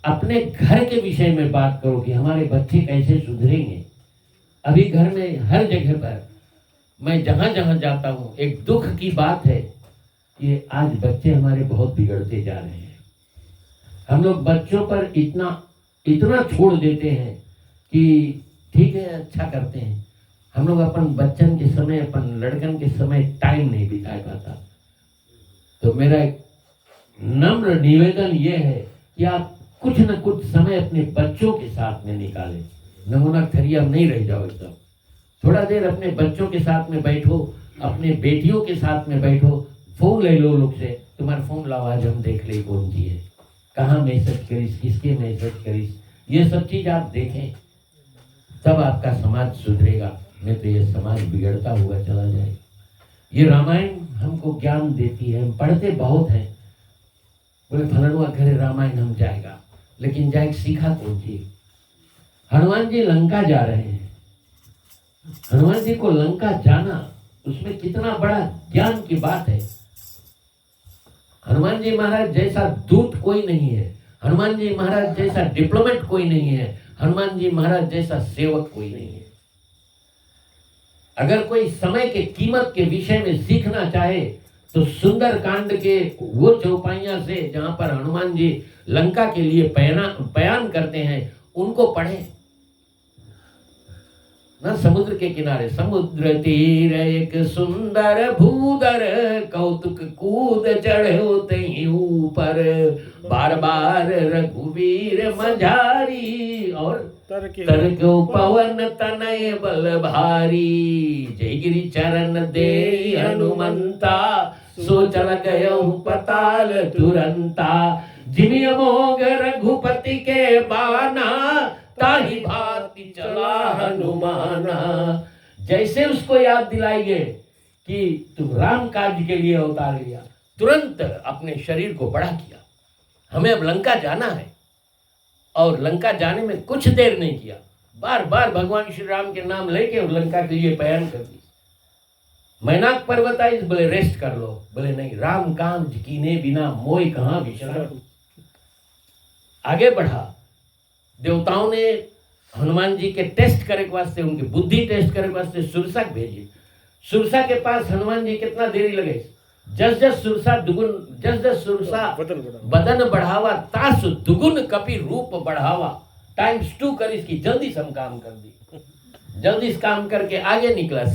A: अपने घर के विषय में बात करो कि हमारे बच्चे कैसे सुधरेंगे। अभी घर में हर जगह पर मैं जहाँ जहाँ जाता हूँ एक दुख की बात है कि आज बच्चे हमारे बहुत बिगड़ते जा रहे हैं। हम लोग बच्चों पर इतना छोड़ देते हैं कि ठीक है अच्छा करते हैं, हम लोग अपन बच्चन के समय, अपन लड़कन के समय टाइम नहीं बिता पाता। तो मेरा एक नम्र निवेदन ये है कि आप कुछ न कुछ समय अपने बच्चों के साथ में निकालें। नमूना थरिया नहीं रह जाओ एकदम। थोड़ा देर अपने बच्चों के साथ में बैठो, अपने बेटियों के साथ में बैठो, फोन ले लो लोग से, तुम्हारा फोन लाओ आज हम देख ले कौन सी है, कहाँ मैसेज करीस, किसके मैसेज करीस, ये सब चीज आप देखें, तब आपका समाज सुधरेगा। नहीं तो ये समाज बिगड़ता हुआ चला जाएगा। ये रामायण हमको ज्ञान देती है, हम पढ़ते बहुत हैं। बोले फलनुआ घरे रामायण हम जाएगा, लेकिन जाए सीखा कौन सी? हनुमान जी लंका जा रहे हैं, हनुमान जी को लंका जाना, उसमें कितना बड़ा ज्ञान की बात है। हनुमान जी महाराज जैसा दूत कोई नहीं है, हनुमान जी महाराज जैसा डिप्लोमेट कोई नहीं है, हनुमान जी महाराज जैसा सेवक कोई नहीं है। अगर कोई समय के कीमत के विषय में सीखना चाहे तो सुंदर कांड के वो चौपाइयां से जहां पर हनुमान जी लंका के लिए बयान करते हैं उनको पढ़े ना। समुद्र के किनारे, समुद्र तीर एक सुंदर भूदर, कौतुक कूद चढ़ो तहीं ऊपर, बार बार रघुवीर मझारी, और तरको पवन तनय बल भारी, जय गिरि चरण दे हनुमंता, सो चल गयो पताल तुरंता, जिमि अमोघ रघुपति के बाना, ताही भांति चला हनुमाना। जैसे उसको याद दिलाइए कि तुम राम काज के लिए अवतार लिया, तुरंत अपने शरीर को बड़ा किया। हमें अब लंका जाना है, और लंका जाने में कुछ देर नहीं किया, बार बार भगवान श्री राम के नाम लेके और लंका के लिए बयान कर दी। मैनाक पर्वत आई, बोले रेस्ट कर लो, बोले नहीं, राम काम कीने बिना मोय कहाँ विश्राम। आगे बढ़ा। देवताओं ने हनुमान जी के टेस्ट करे के वास्ते, उनकी बुद्धि टेस्ट करे के वास्ते सुरसा भेजी। सुरसा के पास हनुमान जी कितना देरी लगे, जस जस सुरसा दुगुन, जस जस सुरसा बदन बढ़ावा, तास दुगुन कपि रूप बढ़ावा, टाइम्स 2 कर इसकी, जल्दी से हम काम कर दी। जल्दी से काम करके आगे निकला।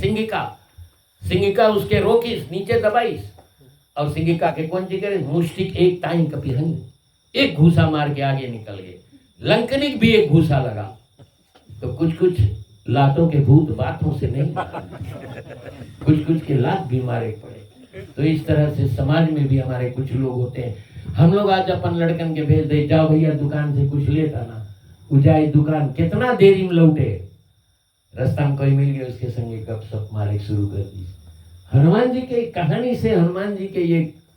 A: सिंगिका उसके रोकीस, नीचे दबाईस, और सिंगिका के कौन सी करे, मुष्टिक एक टाइम कपि हंग, एक घूसा मार के आगे निकल गए। लंकनिक भी एक घूसा लगा। तो कुछ कुछ लातों के भूत बातों से नहीं, कुछ कुछ के लात भी मारे पड़े। तो इस तरह से समाज में भी हमारे कुछ लोग होते हैं। हम लोग आज अपन लड़कन के भेज दे, जाओ भैया दुकान से कुछ लेता ना, उजाई दुकान, कितना देरी में लौटे, रास्ता में कोई मिल गया, उसके संगे गपशप मारे शुरू कर दी। हनुमान जी के कहानी से, हनुमान जी के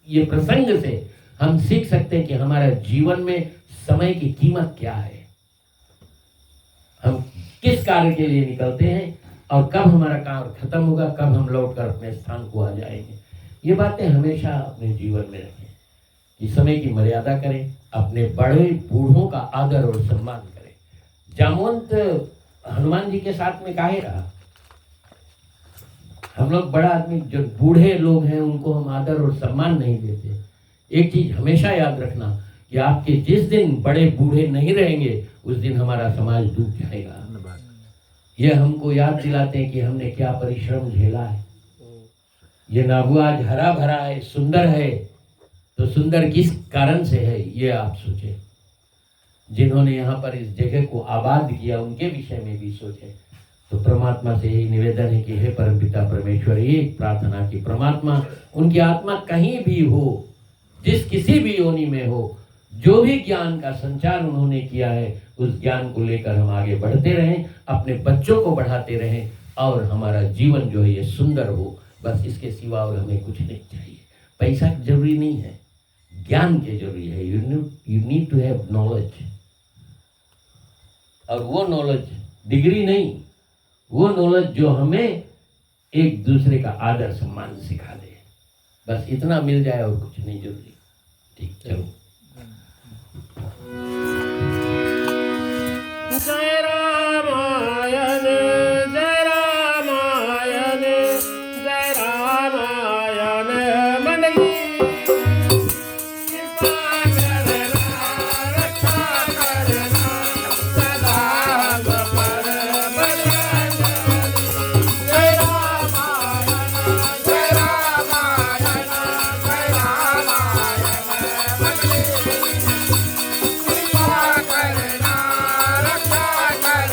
A: ये प्रसंग से हम सीख सकते हैं कि हमारा जीवन में समय की कीमत क्या है, हम किस कार्य के लिए निकलते हैं, और कब हमारा काम खत्म होगा, कब हम लौटकर अपने स्थान को आ जाएंगे। ये बातें हमेशा अपने जीवन में रखें कि समय की मर्यादा करें, अपने बड़े बूढ़ों का आदर और सम्मान करें। जामवंत हनुमान जी के साथ में काहे रहा? हम लोग बड़ा आदमी, जो बूढ़े लोग हैं, उनको हम आदर और सम्मान नहीं देते। एक चीज हमेशा याद रखना कि आपके जिस दिन बड़े बूढ़े नहीं रहेंगे, उस दिन हमारा समाज डूब जाएगा। ये हमको याद दिलाते हैं कि हमने क्या परिश्रम झेला है। ये नाबू आज हरा भरा है, सुंदर है, तो सुंदर किस कारण से है, ये आप सोचें। जिन्होंने यहाँ पर इस जगह को आबाद किया, उनके विषय में भी सोचें। तो परमात्मा से यही निवेदन है कि हे परमपिता परमेश्वर, एक प्रार्थना की परमात्मा उनकी आत्मा कहीं भी हो, जिस किसी भी योनि में हो, जो भी ज्ञान का संचार उन्होंने किया है, उस ज्ञान को लेकर हम आगे बढ़ते रहें, अपने बच्चों को बढ़ाते रहें, और हमारा जीवन जो है ये सुंदर हो। बस इसके सिवा और हमें कुछ नहीं चाहिए। पैसा जरूरी नहीं है, ज्ञान के जरूरी है। You need to have knowledge, और वो नॉलेज डिग्री नहीं, वो नॉलेज जो हमें एक दूसरे का आदर सम्मान सिखा दे। बस इतना मिल जाए और कुछ नहीं जरूरी। ठीक, चलो।
B: जय रामायण जय रामायण जय रामायण मन की कृपा करना रक्षा करना सदा पर बजरंग जय रामायण जय रामायण जय रामायण मन की कृपा करना रक्षा करना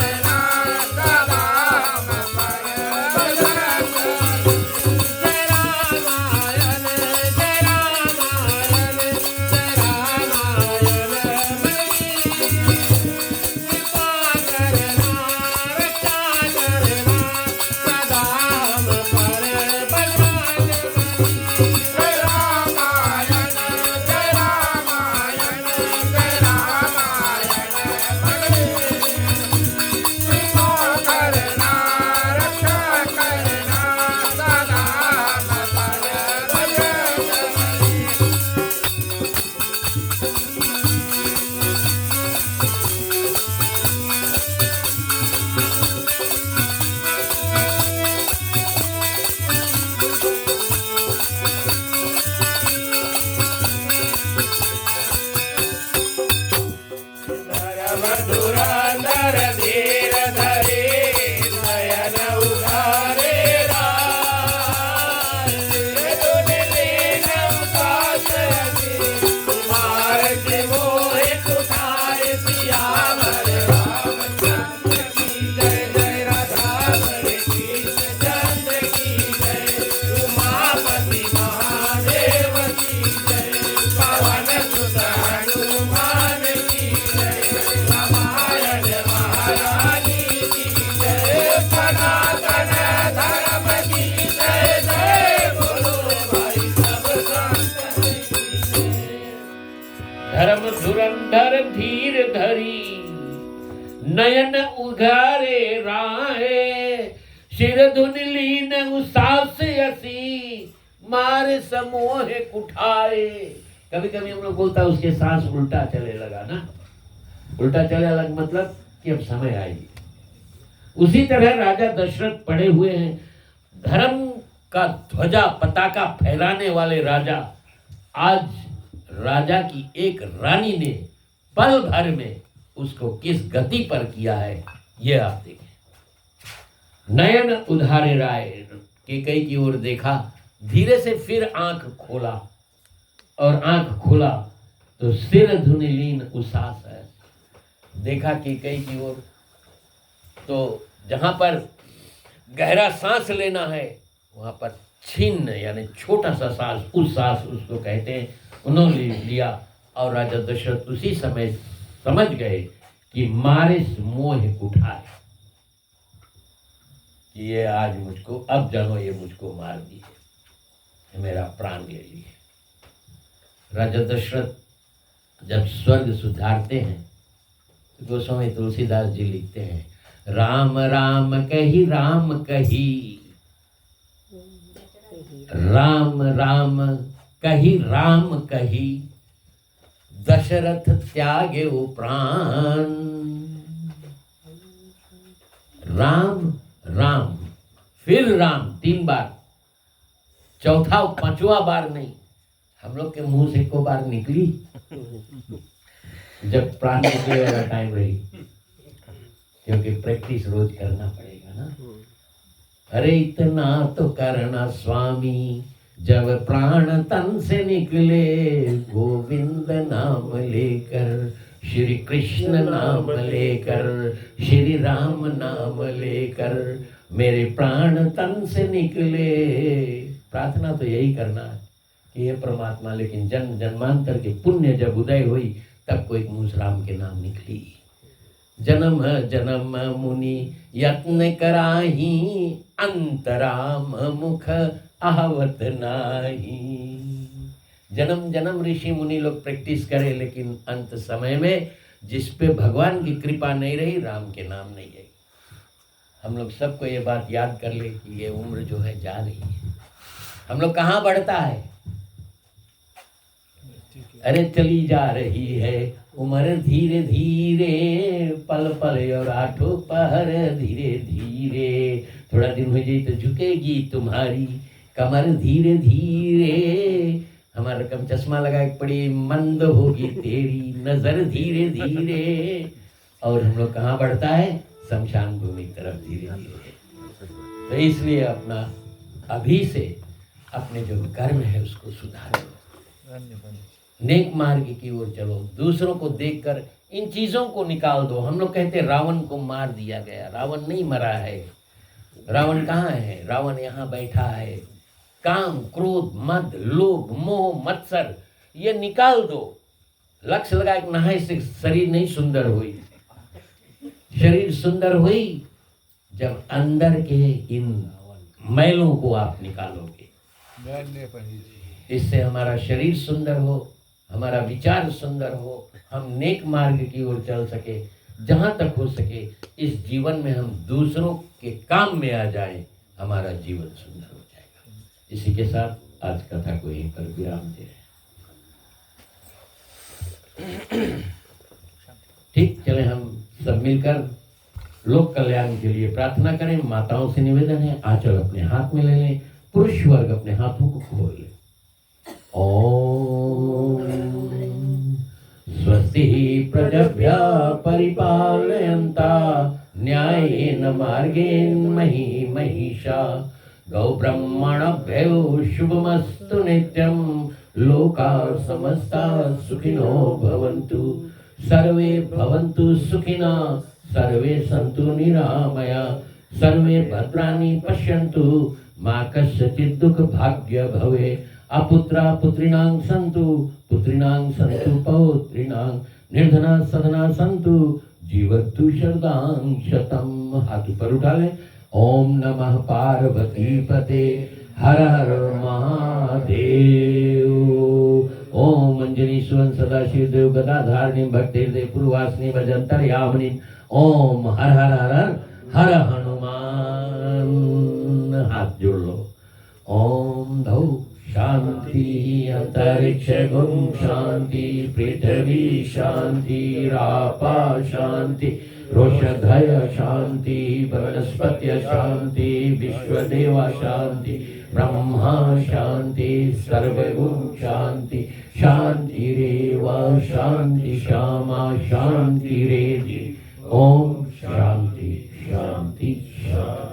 A: राहे, सिर धुन लीन उसास असी, मारे समोह कुठाए। कभी कभी हम लोग बोलता है उसके सांस उल्टा चले लगा ना, उल्टा चले लगा मतलब कि अब समय आएगी। उसी तरह राजा दशरथ पड़े हुए हैं, धर्म का ध्वजा पताका फहराने वाले राजा। आज राजा की एक रानी ने पल भर में उसको किस गति पर किया है, ये आप देखें। नयन उधारे राय, कैकेयी की ओर देखा, धीरे से फिर आंख खोला, और आंख खोला तो सिर धुनि लीन उसास है। देखा कैकेयी की ओर, तो जहां पर गहरा सांस लेना है वहां पर छिन्न यानी छोटा सा सांस, उस सांस उसको कहते हैं, उन्होंने लिया। और राजा दशरथ उसी समय समझ गए कि मारे मोह कुठाए, कि ये आज मुझको, अब जानो ये मुझको मार दिए, मेरा प्राण ले लिए। राजा दशरथ जब स्वर्ग सुधारते हैं तो गोस्वामी तुलसीदास जी लिखते हैं, राम राम कही राम कही, राम राम कही राम कही, दशरथ त्यागे प्राण। राम राम फिर राम 3 बार, चौथा 5वां बार नहीं। हम लोग के मुंह से 1 बार निकली जब प्राण निकले वाला टाइम रही, क्योंकि प्रैक्टिस रोज करना पड़ेगा ना। अरे इतना तो करना स्वामी, जब प्राण तन से निकले, गोविंद नाम लेकर, श्री कृष्ण नाम लेकर, श्री राम नाम लेकर, मेरे प्राण तन से निकले। प्रार्थना तो यही करना है कि हे परमात्मा, लेकिन जन्म जन्मांतर के पुण्य जब उदय हुई तब कोई मुंह राम के नाम निकली। जन्म जन्म मुनि यत्न कराही, अंतराम मुख आहवत नाही। जन्म जन्म ऋषि मुनि लोग प्रैक्टिस करे, लेकिन अंत समय में जिस पे भगवान की कृपा नहीं रही, राम के नाम नहीं आई। हम लोग सबको ये बात याद कर ले कि ये उम्र जो है जा रही है, हम लोग कहाँ बढ़ता है। अरे चली जा रही है उम्र धीरे धीरे, पल पल और आठों पहर धीरे धीरे, थोड़ा दिन हो जाए तो झुकेगी तुम्हारी कमर धीरे धीरे। हमारा रकम चश्मा लगा के पड़ी, मंद होगी तेरी नजर धीरे धीरे। और हम लोग कहाँ बढ़ता है, शमशान भूमि की तरफ धीरे धीरे। तो इसलिए अपना अभी से अपने जो कर्म है उसको सुधारो, नेक मार्ग की ओर चलो, दूसरों को देखकर इन चीजों को निकाल दो। हम लोग कहते हैं रावण को मार दिया गया, रावण नहीं मरा है। रावण कहाँ है, रावण यहाँ बैठा है। काम क्रोध मद लोभ मोह मत्सर ये निकाल दो। लक्ष्य लगा के नहाए से शरीर नहीं सुंदर हुई, शरीर सुंदर हुई जब अंदर के इन मैलों को आप निकालोगे। इससे हमारा शरीर सुंदर हो, हमारा विचार सुंदर हो, हम नेक मार्ग की ओर चल सके। जहाँ तक हो सके इस जीवन में हम दूसरों के काम में आ जाए, हमारा जीवन सुंदर हो जाएगा। इसी के साथ आज कथा को यहीं पर विराम दे रहे हैं। ठीक, चले हम सब मिलकर लोक कल्याण के लिए प्रार्थना करें। माताओं से निवेदन है, आंचल अपने हाथ में ले लें, पुरुष वर्ग अपने हाथों को खोल लें। ओम स्वस्ति प्रजभ्यः परिपालयन्ता न्यायेन मार्गेण मही महिषा गौब्रह्मणभ्यो शुभमस्तु नित्यं लोकाः समस्ताः सुखिनो भवन्तु सर्वे भवन्तु सुखिनः सर्वे सन्तु निरामया सर्वे भद्राणि पश्यन्तु मा कस्यचित् दुःख भाग्य भवे अपुत्रा पुत्रिणां सन्तु पुत्रिणां सन्तु पौत्रिणां निर्धना सधना सन्तु जीवन्तु शरदां शतम्। हाथ ऊपर उठा ले। ओम नमः पार्वती पते हर हर महादेव। ओम अंजनी सुवन सदाशिव देव गदाधारिणी भक्तिर्देव पूर्वासिनी भजंतर्यामिनी। ओम हर हर हर हर हर हनुमान। हाथ जोड़ लो। ओम धौ शांति अंतरिक्ष गुम शांति पृथ्वी शांति रापा शांति रोषधय शांति वनस्पत्य शांति विश्वदेवा शांति ब्रह्मा शांति सर्वगुण शांति शांतिरेव शांति श्यामा शांतिरेधि। ओम शांति शांति शांति।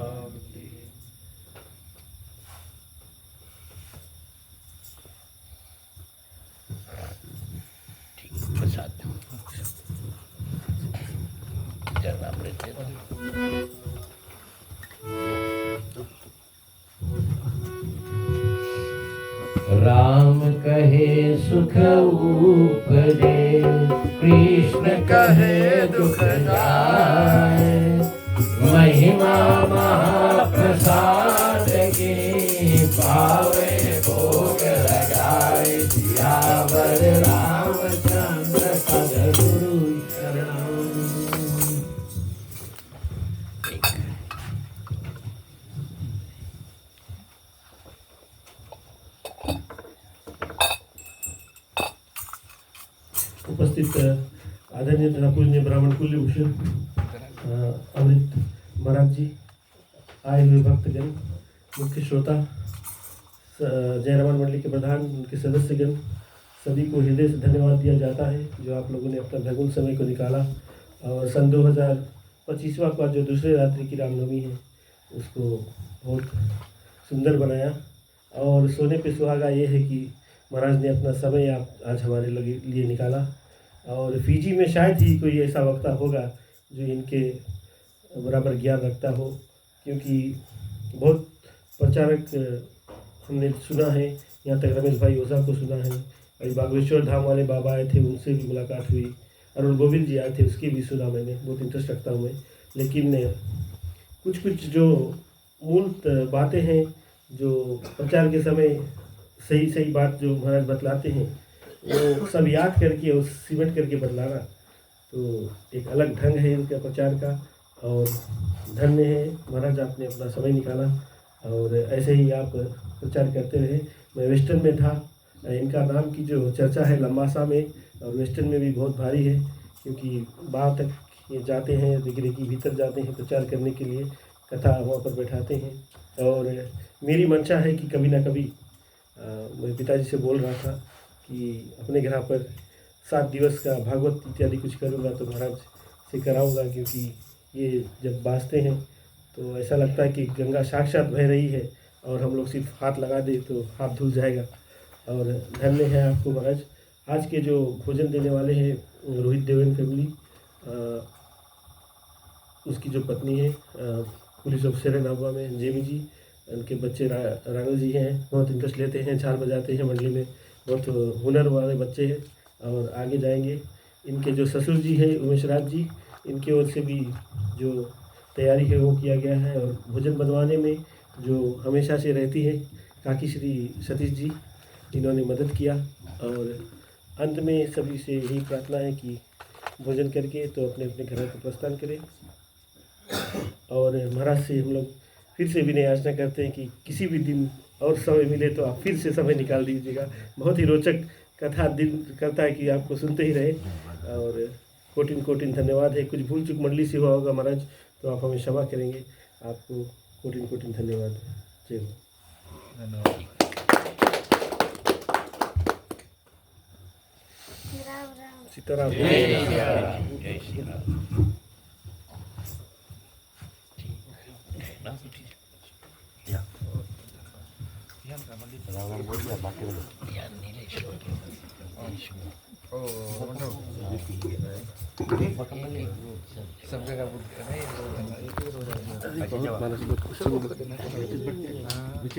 A: प्रसाद चरणामृत दे दो। राम कहे सुख उपजे कृष्ण कहे दुख जाए। महिमा महाप्रसाद के पावे भोग लगाए। सियावर रामचंद्र पद गुरु शरणम।
C: उपस्थित आदरणीय तथा पूजनीय ब्राह्मण कुल्य भूषण अमृत महाराज जी, आए हुए भक्तगण, मुख्य श्रोता, जय रमन मंडली के प्रधान, उनके सदस्यगण, सभी को हृदय से धन्यवाद दिया जाता है जो आप लोगों ने अपना भगुन समय को निकाला और सन 2025वां का जो दूसरे रात्रि की रामनवमी है उसको बहुत सुंदर बनाया। और सोने पे सुहागा ये है कि महाराज ने अपना समय आज हमारे लिए निकाला। और फीजी में शायद ही कोई ऐसा वक्ता होगा जो इनके बराबर ज्ञान रखता हो, क्योंकि बहुत प्रचारक हमने सुना है, यहाँ तक रमेश भाई ओझा को सुना है, अभी बागेश्वर धाम वाले बाबा आए थे उनसे भी मुलाकात हुई, अरुण गोविंद जी आए थे उसकी भी सुना मैंने, बहुत इंटरेस्ट रखता हूँ मैं। लेकिन कुछ जो मूल बातें हैं जो प्रचार के समय सही बात जो महाराज बतलाते हैं वो सब याद करके और सीमेंट करके बतलाना तो एक अलग ढंग है इनका प्रचार का। और धन्य है महाराज आपने अपना समय निकाला और ऐसे ही आप प्रचार करते रहे। मैं वेस्टर्न में था, इनका नाम की जो चर्चा है लम्बासा में और वेस्टर्न में भी बहुत भारी है, क्योंकि बाहर तक ये जाते हैं, डिग्री की भीतर जाते हैं प्रचार करने के लिए, कथा वहाँ पर बैठाते हैं। और मेरी मंशा है कि कभी ना कभी मैं पिताजी से बोल रहा था कि अपने घर पर 7 दिवस का भागवत इत्यादि कुछ करूँगा तो महाराज से कराऊँगा, क्योंकि ये जब बाजते हैं तो ऐसा लगता है कि गंगा साक्षात बह रही है और हम लोग सिर्फ हाथ लगा दे तो हाथ धुल जाएगा। और धन्य है आपको महाराज। आज के जो भोजन देने वाले हैं रोहित देवेन फैमिली, उसकी जो पत्नी है पुलिस ऑफिसर है नागवा में जेमी जी, उनके बच्चे राणा जी हैं, बहुत इंटरेस्ट लेते हैं, झाल बजाते हैं मंडली में, बहुत हुनर वाले बच्चे हैं और आगे जाएंगे। इनके जो ससुर जी हैं उमेश राज जी, इनके ओर से भी जो तैयारी है वो किया गया है। और भोजन बनवाने में जो हमेशा से रहती है काकी श्री सतीश जी, इन्होंने मदद किया। और अंत में सभी से यही प्रार्थना है कि भोजन करके तो अपने अपने घरों को प्रस्थान करें। और महाराज से हम लोग फिर से विनय याचना करते हैं कि किसी भी दिन और समय मिले तो आप फिर से समय निकाल दीजिएगा। बहुत ही रोचक कथा दिन करता है कि आपको सुनते ही रहे। और कोटिन धन्यवाद है। कुछ भूल चूक मंडली से हुआ होगा महाराज तो आप हमें क्षमा करेंगे। आपको कोटिन धन्यवाद। जय हो।
B: धन्यवाद।
C: सीताराम।
A: जय श्री राम। जय श्री राम।
B: सब जगह